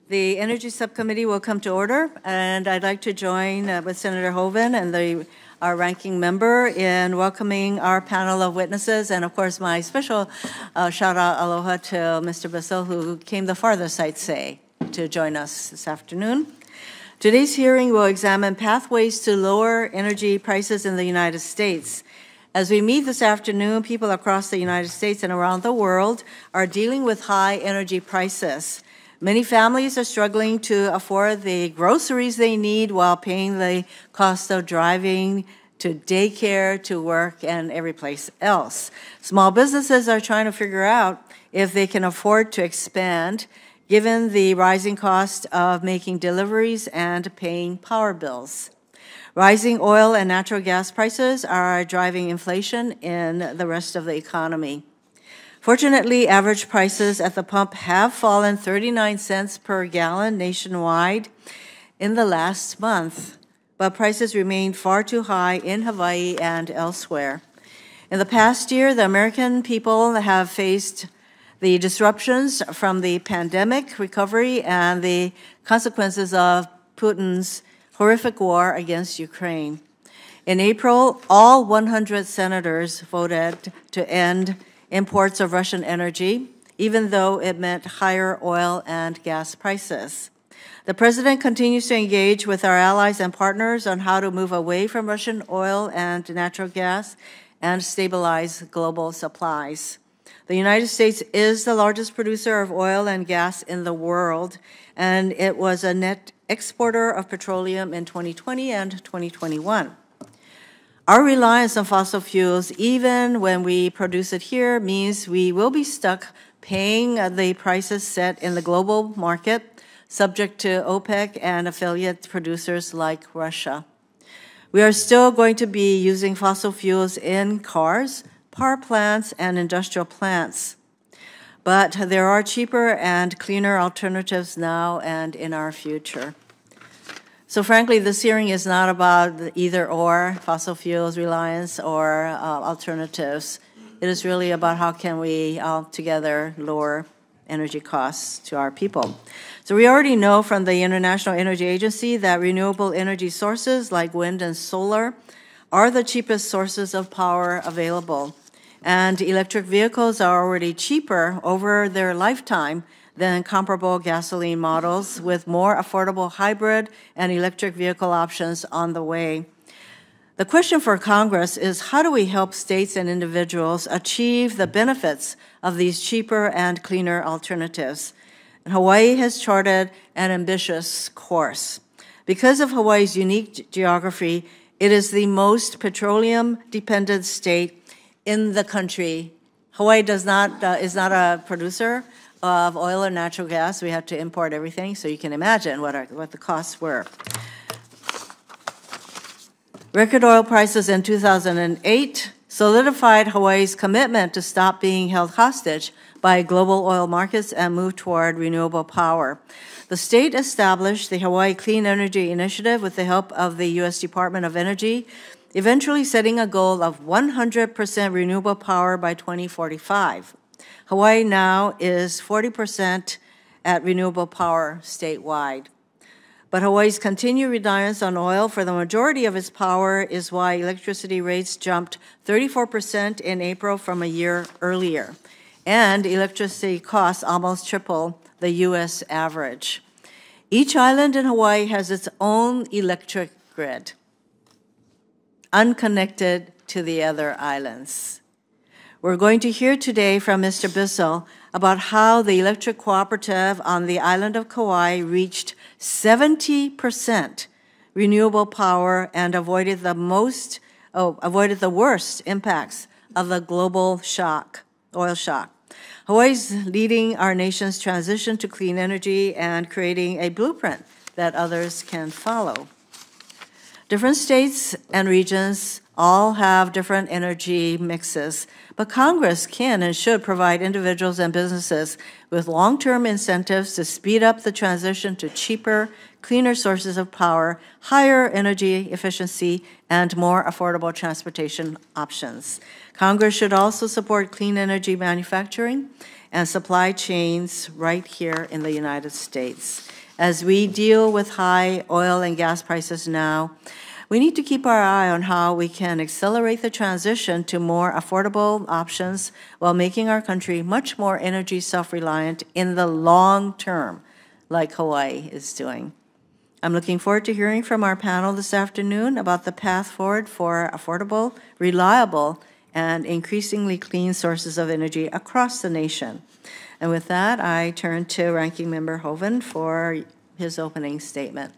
The Energy Subcommittee will come to order, and I'd like to join with Senator Hoeven and our ranking member in welcoming our panel of witnesses, and of course my special shout-out aloha to Mr. Bissell, who came the farthest, I'd say, to join us this afternoon. Today's hearing will examine pathways to lower energy prices in the United States. As we meet this afternoon, people across the United States and around the world are dealing with high energy prices. Many families are struggling to afford the groceries they need while paying the cost of driving to daycare, to work, and every place else. Small businesses are trying to figure out if they can afford to expand, given the rising cost of making deliveries and paying power bills. Rising oil and natural gas prices are driving inflation in the rest of the economy. Fortunately, average prices at the pump have fallen 39 cents per gallon nationwide in the last month, but prices remain far too high in Hawaii and elsewhere. In the past year, the American people have faced the disruptions from the pandemic recovery and the consequences of Putin's horrific war against Ukraine. In April, all 100 senators voted to end imports of Russian energy, even though it meant higher oil and gas prices. The president continues to engage with our allies and partners on how to move away from Russian oil and natural gas and stabilize global supplies. The United States is the largest producer of oil and gas in the world, and it was a net exporter of petroleum in 2020 and 2021. Our reliance on fossil fuels, even when we produce it here, means we will be stuck paying the prices set in the global market, subject to OPEC and affiliate producers like Russia. We are still going to be using fossil fuels in cars, power plants, and industrial plants. But there are cheaper and cleaner alternatives now and in our future. So frankly, this hearing is not about either or, fossil fuels reliance or alternatives. It is really about how can we all together lower energy costs to our people. So we already know from the International Energy Agency that renewable energy sources like wind and solar are the cheapest sources of power available. And electric vehicles are already cheaper over their lifetime than comparable gasoline models, with more affordable hybrid and electric vehicle options on the way. The question for Congress is, how do we help states and individuals achieve the benefits of these cheaper and cleaner alternatives? And Hawaii has charted an ambitious course. Because of Hawaii's unique geography, it is the most petroleum-dependent state in the country. Hawaii is not a producer of oil or natural gas. We have to import everything, so you can imagine what the costs were. Record oil prices in 2008 solidified Hawaii's commitment to stop being held hostage by global oil markets and move toward renewable power. The state established the Hawaii Clean Energy Initiative with the help of the U.S. Department of Energy, eventually setting a goal of 100% renewable power by 2045. Hawaii now is 40% at renewable power statewide. But Hawaii's continued reliance on oil for the majority of its power is why electricity rates jumped 34% in April from a year earlier, and electricity costs almost triple the U.S. average. Each island in Hawaii has its own electric grid, unconnected to the other islands. We're going to hear today from Mr. Bissell about how the electric cooperative on the island of Kauai reached 70% renewable power and avoided the worst impacts of the global oil shock. Hawaii is leading our nation's transition to clean energy and creating a blueprint that others can follow. Different states and regions all have different energy mixes, but Congress can and should provide individuals and businesses with long-term incentives to speed up the transition to cheaper, cleaner sources of power, higher energy efficiency, and more affordable transportation options. Congress should also support clean energy manufacturing and supply chains right here in the United States. As we deal with high oil and gas prices now, we need to keep our eye on how we can accelerate the transition to more affordable options while making our country much more energy self-reliant in the long term, like Hawaii is doing. I'm looking forward to hearing from our panel this afternoon about the path forward for affordable, reliable, and increasingly clean sources of energy across the nation. And with that, I turn to Ranking Member Hoeven for his opening statement.